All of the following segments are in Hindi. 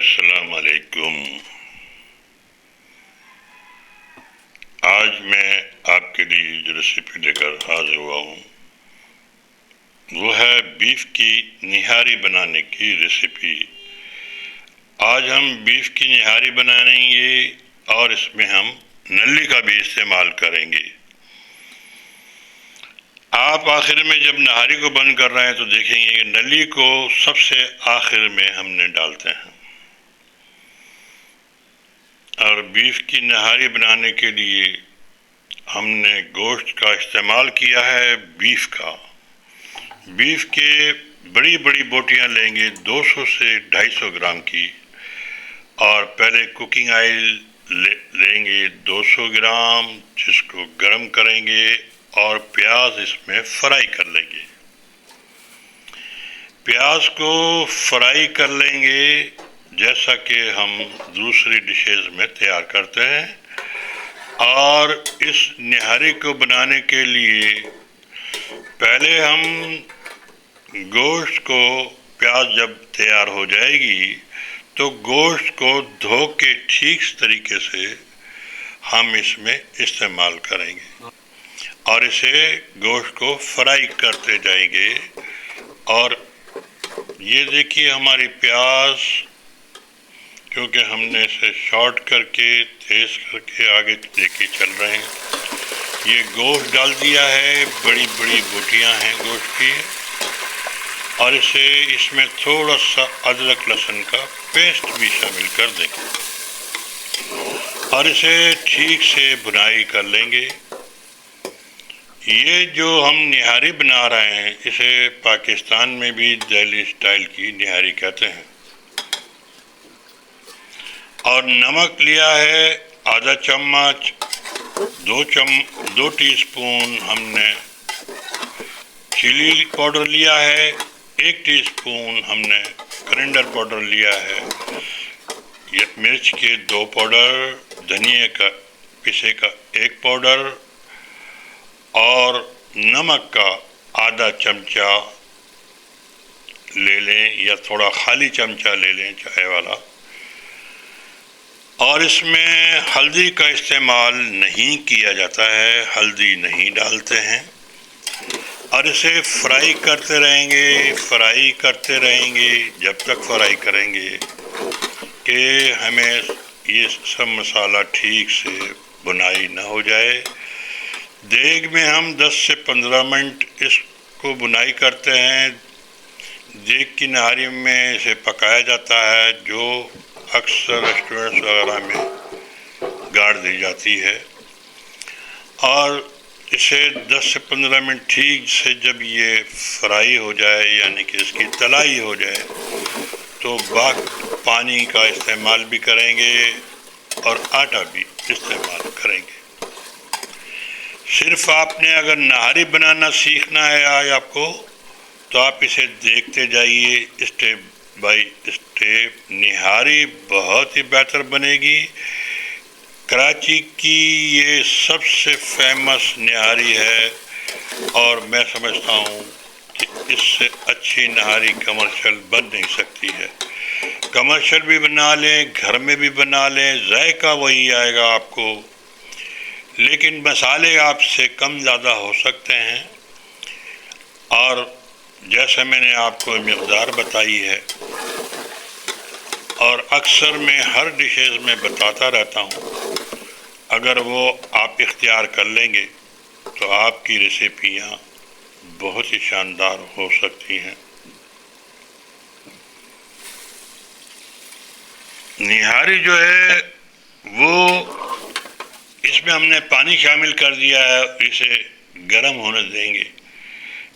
अस्सलाम वालेकुम। आज मैं आपके लिए जो रेसिपी लेकर हाजिर हुआ हूँ वो है बीफ की निहारी बनाने की रेसिपी। आज हम बीफ की निहारी बनाएंगे और इसमें हम नल्ली का भी इस्तेमाल करेंगे। आप आखिर में जब नहारी को बंद कर रहे हैं तो देखेंगे कि नली को सबसे आखिर में हमने डालते हैं। और बीफ की नहारी बनाने के लिए हमने गोश्त का इस्तेमाल किया है। बीफ के बड़ी बड़ी बोटियां लेंगे 200 से 250 ग्राम की, और पहले कुकिंग ऑयल लेंगे 200 ग्राम, जिसको गर्म करेंगे और प्याज इसमें फ्राई कर लेंगे। प्याज को फ्राई कर लेंगे जैसा कि हम दूसरी डिशेस में तैयार करते हैं। और इस निहारी को बनाने के लिए पहले हम गोश्त को, प्याज जब तैयार हो जाएगी तो गोश्त को धो के ठीक तरीके से हम इसमें इस्तेमाल करेंगे और इसे गोश्त को फ्राई करते जाएंगे। और ये देखिए हमारी प्याज, क्योंकि हमने इसे शॉर्ट करके तेज करके आगे लेके चल रहे हैं। ये गोश्त डाल दिया है, बड़ी बड़ी बोटियां हैं गोश्त की, और इसे इसमें थोड़ा सा अदरक लहसुन का पेस्ट भी शामिल कर देंगे और इसे ठीक से भुनाई कर लेंगे। ये जो हम निहारी बना रहे हैं इसे पाकिस्तान में भी दिल्ली स्टाइल की निहारी कहते हैं। और नमक लिया है आधा चम्मच, 2 टीस्पून हमने चिली पाउडर लिया है, 1 टीस्पून हमने करिंडर पाउडर लिया है, ये मिर्च के 2 पाउडर, धनिया का पिसे का 1 पाउडर, और नमक का आधा चमचा ले लें या थोड़ा खाली चमचा ले लें चाय वाला। और इसमें हल्दी का इस्तेमाल नहीं किया जाता है, हल्दी नहीं डालते हैं। और इसे फ्राई करते रहेंगे जब तक फ्राई करेंगे कि हमें ये सब मसाला ठीक से भुनाई ना हो जाए। देग में हम 10 से 15 मिनट इसको भुनाई करते हैं। देग की नहारी में इसे पकाया जाता है, जो अक्सर रेस्टोरेंट्स वगैरह में गाड़ दी जाती है। और इसे 10 से 15 मिनट ठीक से जब ये फ्राई हो जाए, यानी कि इसकी तलाई हो जाए, तो पानी का इस्तेमाल भी करेंगे और आटा भी इस्तेमाल करेंगे। सिर्फ आपने अगर नहारी बनाना सीखना है आज आपको, तो आप इसे देखते जाइए स्टेप बाय स्टेप। निहारी बहुत ही बेहतर बनेगी। कराची की ये सबसे फेमस निहारी है और मैं समझता हूँ कि इससे अच्छी नहारी कमर्शियल बन नहीं सकती है। कमर्शियल भी बना लें, घर में भी बना लें, जायका वही आएगा आपको, लेकिन मसाले आपसे कम ज़्यादा हो सकते हैं। और जैसे मैंने आपको मिक़दार बताई है और अक्सर मैं हर डिशेज़ में बताता रहता हूँ, अगर वो आप इख्तियार कर लेंगे तो आपकी रेसिपियाँ बहुत ही शानदार हो सकती हैं। निहारी जो है वो, इसमें हमने पानी शामिल कर दिया है, इसे गर्म होने देंगे।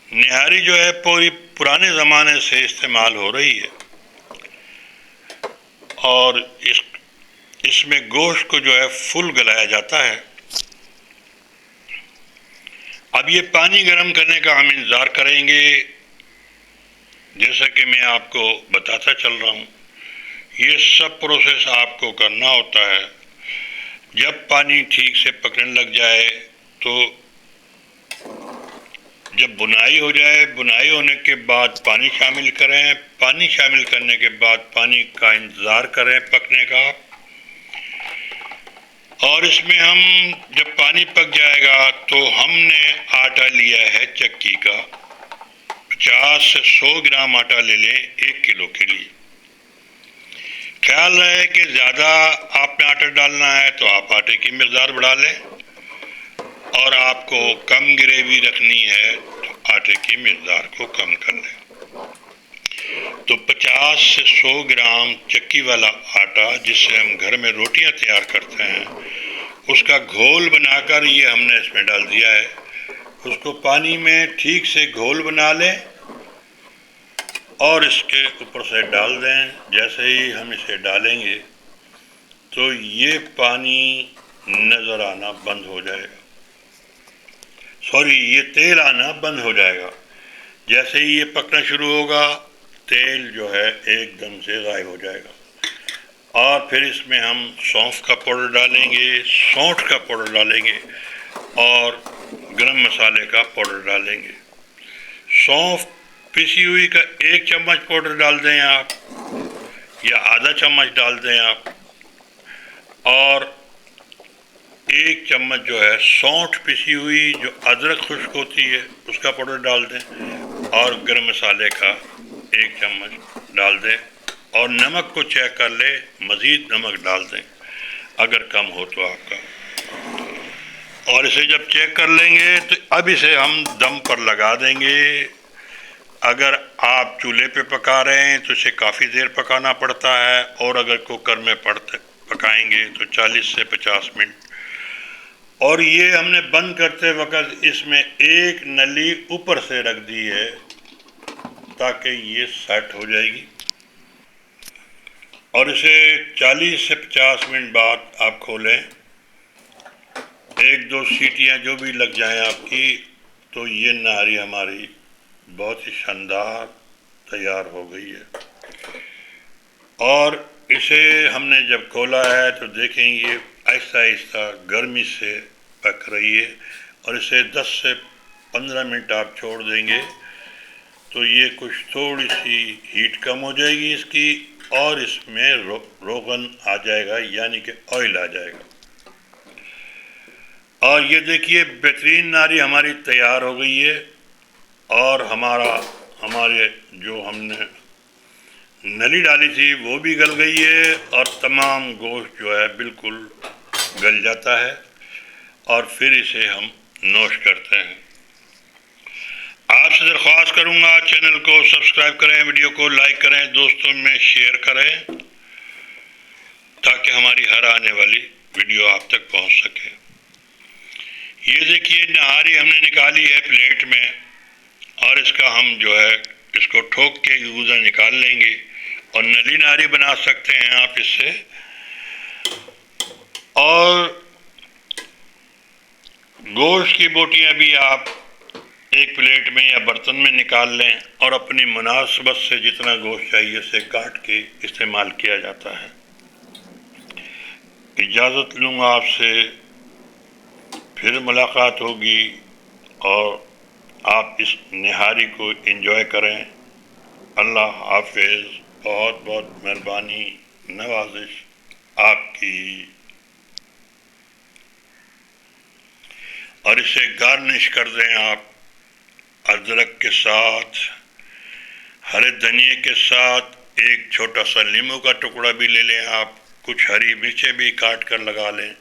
निहारी जो है पूरी पुराने ज़माने से इस्तेमाल हो रही है और इसमें गोश्त को जो है फुल गलाया जाता है। अब ये पानी गर्म करने का हम इंतज़ार करेंगे। जैसा कि मैं आपको बताता चल रहा हूँ, ये सब प्रोसेस आपको करना होता है। जब पानी ठीक से पकने लग जाए तो जब बुनाई हो जाए, बुनाई होने के बाद पानी शामिल करें। पानी शामिल करने के बाद पानी का इंतज़ार करें पकने का। और इसमें हम जब पानी पक जाएगा तो हमने आटा लिया है चक्की का, 50 से 100 ग्राम आटा ले लें 1 किलो के लिए। ख्याल रहे कि ज़्यादा आपने आटा डालना है तो आप आटे की मिकदार बढ़ा लें, और आपको कम ग्रेवी रखनी है तो आटे की मिकदार को कम कर लें। तो 50 से 100 ग्राम चक्की वाला आटा, जिससे हम घर में रोटियां तैयार करते हैं, उसका घोल बनाकर ये हमने इसमें डाल दिया है। उसको पानी में ठीक से घोल बना लें और इसके ऊपर से डाल दें। जैसे ही हम इसे डालेंगे तो ये पानी नज़र आना बंद हो जाएगा, ये तेल आना बंद हो जाएगा। जैसे ही ये पकना शुरू होगा, तेल जो है एकदम से गायब हो जाएगा। और फिर इसमें हम सौंफ का पाउडर डालेंगे, सौंठ का पाउडर डालेंगे और गरम मसाले का पाउडर डालेंगे। सौंफ पिसी हुई का 1 चम्मच पाउडर डाल दें आप, या आधा चम्मच डाल दें आप। और 1 चम्मच जो है सौंठ पिसी हुई, जो अदरक खुश्क होती है, उसका पाउडर डाल दें। और गरम मसाले का 1 चम्मच डाल दें। और नमक को चेक कर ले, मज़ीद नमक डाल दें अगर कम हो तो आपका। और इसे जब चेक कर लेंगे तो अब इसे हम दम पर लगा देंगे। अगर आप चूल्हे पे पका रहे हैं तो इसे काफ़ी देर पकाना पड़ता है, और अगर कुकर में पकाएंगे तो 40 से 50 मिनट। और ये हमने बंद करते वक्त इसमें एक नली ऊपर से रख दी है ताकि ये सेट हो जाएगी। और इसे 40 से 50 मिनट बाद आप खोलें, 1-2 सीटियाँ जो भी लग जाएं आपकी, तो ये नारी हमारी बहुत ही शानदार तैयार हो गई है। और इसे हमने जब खोला है तो देखें ये आहिस्ता आहिस्ता गर्मी से पक रही है। और इसे 10 से 15 मिनट आप छोड़ देंगे तो ये कुछ थोड़ी सी हीट कम हो जाएगी इसकी, और इसमें रोगन आ जाएगा, यानी कि ऑयल आ जाएगा। और ये देखिए बेहतरीन नारी हमारी तैयार हो गई है। और हमारे जो हमने नली डाली थी वो भी गल गई है, और तमाम गोश्त जो है बिल्कुल गल जाता है। और फिर इसे हम नोश करते हैं। आपसे दरख्वास्त करूंगा चैनल को सब्सक्राइब करें, वीडियो को लाइक करें, दोस्तों में शेयर करें, ताकि हमारी हर आने वाली वीडियो आप तक पहुंच सके। ये देखिए नहारी हमने निकाली है प्लेट में, और इसका हम जो है इसको ठोक के गूदा निकाल लेंगे, और नली नारी बना सकते हैं आप इससे। और गोश्त की बोटियां भी आप एक प्लेट में या बर्तन में निकाल लें, और अपनी मुनासबत से जितना गोश्त चाहिए उसे काट के इस्तेमाल किया जाता है। इजाज़त लूँगा आपसे, फिर मुलाकात होगी, और आप इस निहारी को एंजॉय करें। अल्लाह हाफिज़। बहुत बहुत मेहरबानी, नवाजिश आपकी। और इसे गार्निश कर दें आप अदरक के साथ, हरे धनिए के साथ। एक छोटा सा नींबू का टुकड़ा भी ले लें आप, कुछ हरी मिर्चें भी काट कर लगा लें।